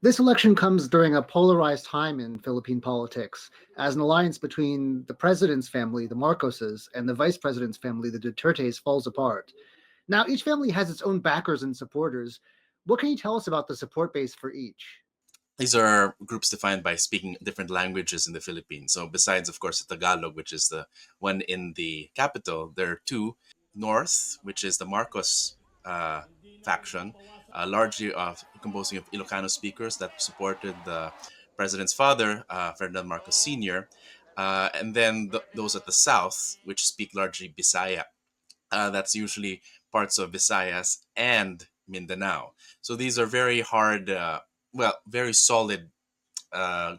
This election comes during a polarized time in Philippine politics, as an alliance between the president's family, the Marcoses, and the vice president's family, the Dutertes, falls apart. Now, each family has its own backers and supporters. What can you tell us about the support base for each? These are groups defined by speaking different languages in the Philippines. So besides, of course, the Tagalog, which is the one in the capital, there are two. North, which is the Marcos faction, largely composing of Ilocano speakers that supported the president's father, Ferdinand Marcos Sr., and then those at the south, which speak largely Bisaya. That's usually parts of Visayas and Mindanao. So these are very hard, very solid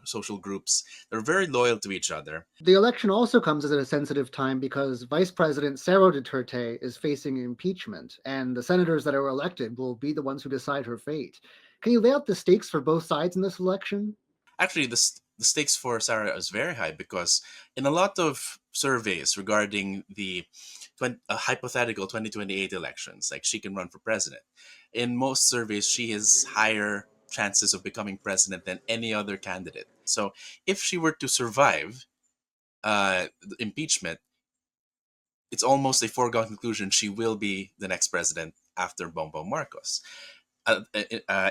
social groups. They're very loyal to each other. The election also comes at a sensitive time because Vice President Cerro Duterte is facing impeachment, and the senators that are elected will be the ones who decide her fate. Can you lay out the stakes for both sides in this election? Actually, the stakes for Sarah is very high because in a lot of surveys regarding the hypothetical 2028 elections, like she can run for president, in most surveys, she has higher chances of becoming president than any other candidate. So if she were to survive the impeachment, it's almost a foregone conclusion she will be the next president after Bongbong Marcos.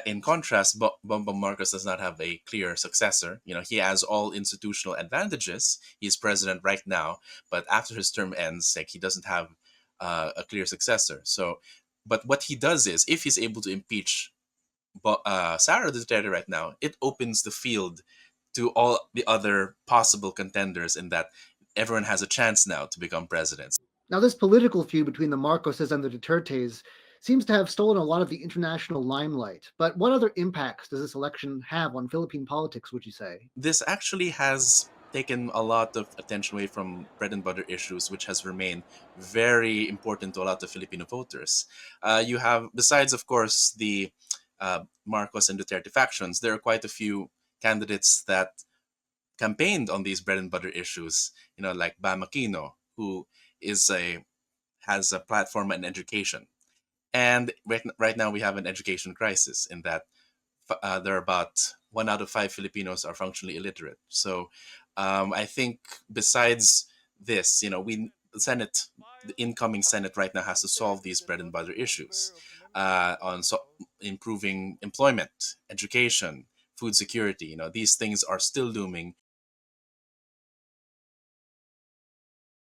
In contrast, Bongbong Marcos does not have a clear successor. You know, he has all institutional advantages. He's president right now, but after his term ends, like he doesn't have a clear successor. So, but what he does is, if he's able to impeach Sara Duterte right now, it opens the field to all the other possible contenders, in that everyone has a chance now to become president. Now, this political feud between the Marcoses and the Dutertes seems to have stolen a lot of the international limelight. But what other impacts does this election have on Philippine politics, would you say? This actually has taken a lot of attention away from bread and butter issues, which has remained very important to a lot of Filipino voters. You have, besides, of course, the Marcos and Duterte factions, there are quite a few candidates that campaigned on these bread and butter issues, you know, like Bam Aquino, who is a has a platform in education. And right now we have an education crisis, in that there are about 1 out of 5 Filipinos are functionally illiterate. So I think besides this, you know, the incoming Senate right now has to solve these bread and butter issues on improving employment, education, food security. You know, these things are still looming,